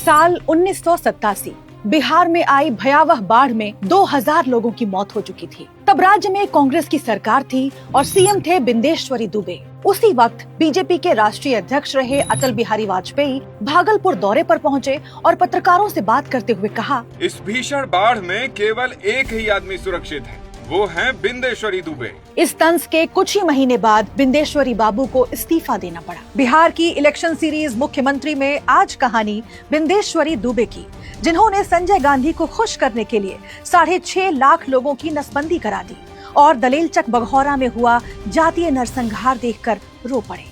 साल 1987 बिहार में आई भयावह बाढ़ में 2000 लोगों की मौत हो चुकी थी। तब राज्य में कांग्रेस की सरकार थी और सीएम थे बिंदेश्वरी दुबे। उसी वक्त बीजेपी के राष्ट्रीय अध्यक्ष रहे अटल बिहारी वाजपेयी भागलपुर दौरे पर पहुंचे और पत्रकारों से बात करते हुए कहा, इस भीषण बाढ़ में केवल एक ही आदमी सुरक्षित है, वो है बिंदेश्वरी दुबे। इस तंज के कुछ ही महीने बाद बिंदेश्वरी बाबू को इस्तीफा देना पड़ा। बिहार की इलेक्शन सीरीज मुख्यमंत्री में आज कहानी बिंदेश्वरी दुबे की, जिन्होंने संजय गांधी को खुश करने के लिए 6.5 लाख लोगों की नसबंदी करा दी और दलेलचक बघौरा में हुआ जातीय नरसंहार देखकर रो पड़े।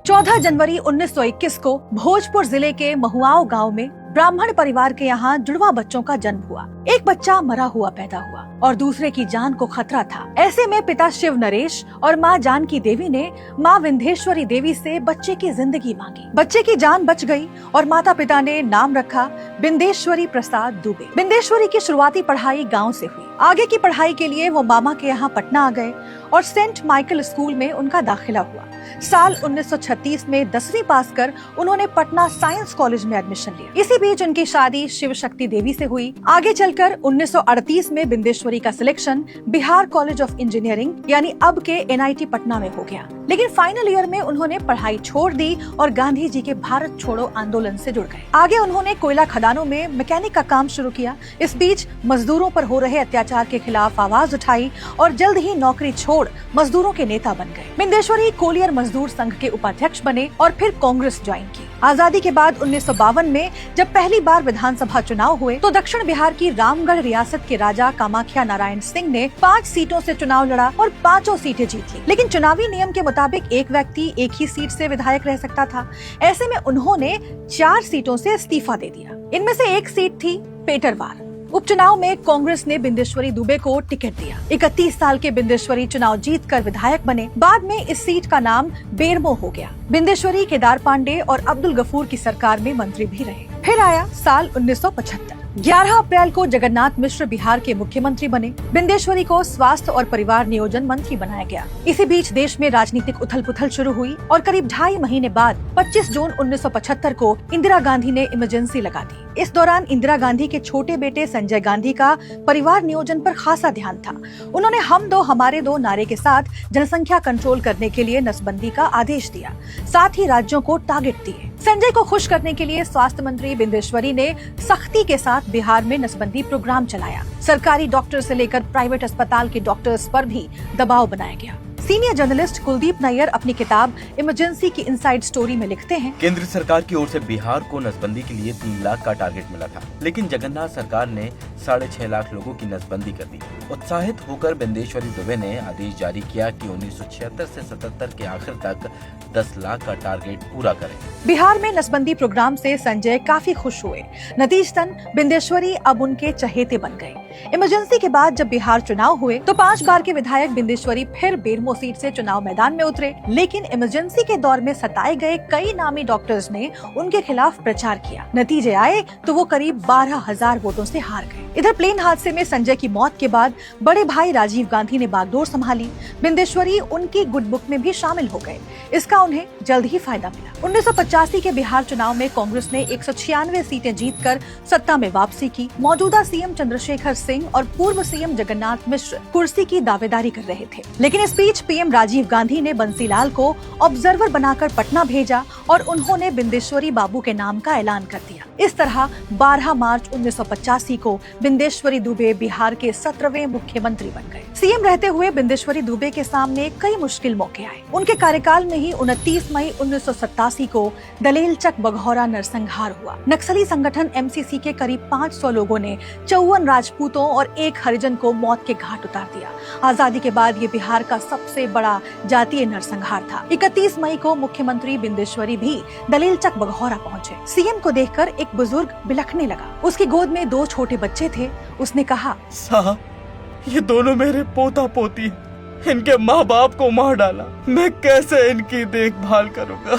चौदह जनवरी 1921 को भोजपुर जिले के महुआओं गांव में ब्राह्मण परिवार के यहाँ जुड़वा बच्चों का जन्म हुआ। एक बच्चा मरा हुआ पैदा हुआ और दूसरे की जान को खतरा था। ऐसे में पिता शिव नरेश और माँ जानकी देवी ने माँ विंध्येश्वरी देवी से बच्चे की जिंदगी मांगी। बच्चे की जान बच गई और माता पिता ने नाम रखा बिंदेश्वरी प्रसाद दुबे। बिंदेश्वरी की शुरुआती पढ़ाई गाँव से हुई। आगे की पढ़ाई के लिए वो मामा के यहाँ पटना आ गए और सेंट माइकल स्कूल में उनका दाखिला हुआ। साल 1936 में 10वीं पास कर उन्होंने पटना साइंस कॉलेज में एडमिशन लिया। इसी बीच उनकी शादी शिव शक्ति देवी से हुई। आगे चलकर 1938 में बिंदेश्वरी का selection Bihar college of engineering यानी अब के NIT पटना में हो गया। लेकिन फाइनल ईयर में उन्होंने पढ़ाई छोड़ दी और गांधी जी के भारत छोड़ो आंदोलन से जुड़ गए। आगे उन्होंने कोयला खदानों में मैकेनिक का काम शुरू किया। इस बीच मजदूरों पर हो रहे अत्याचार के खिलाफ आवाज उठाई और जल्द ही नौकरी छोड़ मजदूरों के नेता बन गए। बिंदेश्वरी कोलियर मजदूर संघ के उपाध्यक्ष बने और फिर कांग्रेस ज्वाइन की। आजादी के बाद 1952 में जब पहली बार विधानसभा चुनाव हुए तो दक्षिण बिहार की रामगढ़ रियासत के राजा कामाख्या नारायण सिंह ने 5 सीटों से चुनाव लड़ा और 5 सीटें जीत ली। लेकिन चुनावी नियम के मुताबिक एक व्यक्ति एक ही सीट से विधायक रह सकता था। ऐसे में उन्होंने 4 सीटों से इस्तीफा दे दिया। इनमें से एक सीट थी पेटरवार। उपचुनाव में कांग्रेस ने बिंदेश्वरी दुबे को टिकट दिया। 31 साल के बिंदेश्वरी चुनाव जीतकर विधायक बने। बाद में इस सीट का नाम बेरमो हो गया। बिंदेश्वरी केदार पांडे और अब्दुल गफूर की सरकार में मंत्री भी रहे। फिर आया साल 1975। 11 अप्रैल को जगन्नाथ मिश्र बिहार के मुख्यमंत्री बने। बिंदेश्वरी को स्वास्थ्य और परिवार नियोजन मंत्री बनाया गया। इसी बीच देश में राजनीतिक उथल पुथल शुरू हुई और करीब 2.5 महीने बाद 25 जून 1975 को इंदिरा गांधी ने इमरजेंसी लगा दी। इस दौरान इंदिरा गांधी के छोटे बेटे संजय गांधी का परिवार नियोजन पर खासा ध्यान था। उन्होंने हम दो हमारे दो नारे के साथ जनसंख्या कंट्रोल करने के लिए नसबंदी का आदेश दिया। साथ ही राज्यों को टारगेट दिए। संजय को खुश करने के लिए स्वास्थ्य मंत्री बिंदेश्वरी ने सख्ती के साथ बिहार में नसबंदी प्रोग्राम चलाया। सरकारी डॉक्टर से लेकर प्राइवेट अस्पताल के डॉक्टर्स पर भी दबाव बनाया गया। सीनियर जर्नलिस्ट कुलदीप नैयर अपनी किताब इमरजेंसी की इनसाइड स्टोरी में लिखते हैं, केंद्र सरकार की ओर से बिहार को नसबंदी के लिए 3 लाख का टारगेट मिला था, लेकिन जगन्नाथ सरकार ने 6.5 लाख लोगों की नसबंदी कर दी। उत्साहित होकर बिंदेश्वरी दुबे ने आदेश जारी किया कि 1976 से 77 के आखिर तक 10 लाख का टारगेट पूरा करें। बिहार में नसबंदी प्रोग्राम से संजय काफी खुश हुए। नतीजतन बिंदेश्वरी अब उनके चहेते बन गए। इमरजेंसी के बाद जब बिहार चुनाव हुए तो 5 बार के विधायक बिंदेश्वरी फिर बेरमो सीट से चुनाव मैदान में उतरे। लेकिन इमरजेंसी के दौर में सताए गए कई नामी डॉक्टर्स ने उनके खिलाफ प्रचार किया। नतीजे आए तो वो करीब 12,000 वोटों से हार गए। इधर प्लेन हादसे में संजय की मौत के बाद बड़े भाई राजीव गांधी ने बागडोर संभाली। बिंदेश्वरी उनकी गुड बुक में भी शामिल हो गए। इसका उन्हें जल्द ही फायदा मिला। 1985 के बिहार चुनाव में कांग्रेस ने 196 सीटें जीतकर सत्ता में वापसी की। मौजूदा सीएम चंद्रशेखर सिंह और पूर्व सीएम जगन्नाथ मिश्र कुर्सी की दावेदारी कर रहे थे। लेकिन इस बीच पीएम राजीव गांधी ने बंसीलाल को ऑब्जर्वर बनाकर पटना भेजा और उन्होंने बिंदेश्वरी बाबू के नाम का ऐलान कर दिया। इस तरह 12 मार्च 1985 को बिंदेश्वरी दुबे बिहार के 17वें मुख्यमंत्री बन गए। सीएम रहते हुए बिंदेश्वरी दुबे के सामने कई मुश्किल मौके आए। उनके कार्यकाल में ही 29 मई 1987 को दलेलचक बघौरा नरसंहार हुआ। नक्सली संगठन MCC के करीब 500 लोगों ने 54 राजपूतों और 1 हरिजन को मौत के घाट उतार दिया। आजादी के बाद ये बिहार का सबसे बड़ा जातीय नरसंहार था। 31 मई को मुख्यमंत्री बिंदेश्वरी भी दलेलचक बघौरा पहुंचे। सीएम को देखकर एक बुजुर्ग बिलखने लगा। उसकी गोद में 2 छोटे बच्चे थे। उसने कहा, साहब, ये दोनों मेरे पोता पोती, इनके माँ बाप को मार डाला, मैं कैसे इनकी देखभाल करूँगा?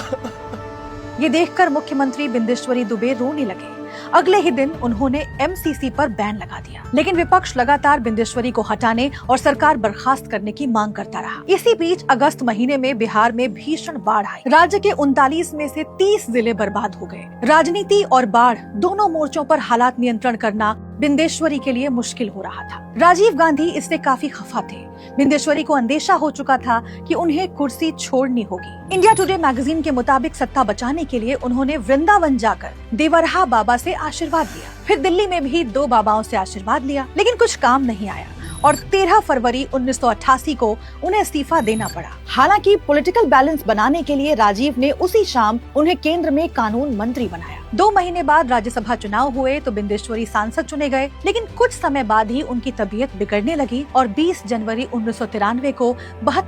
ये देखकर मुख्यमंत्री बिंदेश्वरी दुबे रोने लगे। अगले ही दिन उन्होंने एमसीसी पर बैन लगा दिया। लेकिन विपक्ष लगातार बिंदेश्वरी को हटाने और सरकार बर्खास्त करने की मांग करता रहा। इसी बीच अगस्त महीने में बिहार में भीषण बाढ़ आई। राज्य के 39 में से 30 जिले बर्बाद हो गए। राजनीति और बाढ़ दोनों मोर्चों पर हालात नियंत्रण करना बिंदेश्वरी के लिए मुश्किल हो रहा था। राजीव गांधी इससे काफी खफा थे। बिंदेश्वरी को अंदेशा हो चुका था कि उन्हें कुर्सी छोड़नी होगी। इंडिया टुडे मैगजीन के मुताबिक सत्ता बचाने के लिए उन्होंने वृंदावन जाकर देवरहा बाबा से आशीर्वाद लिया। फिर दिल्ली में भी 2 बाबाओं से आशीर्वाद लिया, लेकिन कुछ काम नहीं आया और 13 फरवरी 1988 को उन्हें इस्तीफा देना पड़ा। हालांकि पॉलिटिकल बैलेंस बनाने के लिए राजीव ने उसी शाम उन्हें केंद्र में कानून मंत्री बनाया। 2 महीने बाद राज्यसभा चुनाव हुए तो बिंदेश्वरी सांसद चुने गए, लेकिन कुछ समय बाद ही उनकी तबीयत बिगड़ने लगी और 20 जनवरी 1993 को 72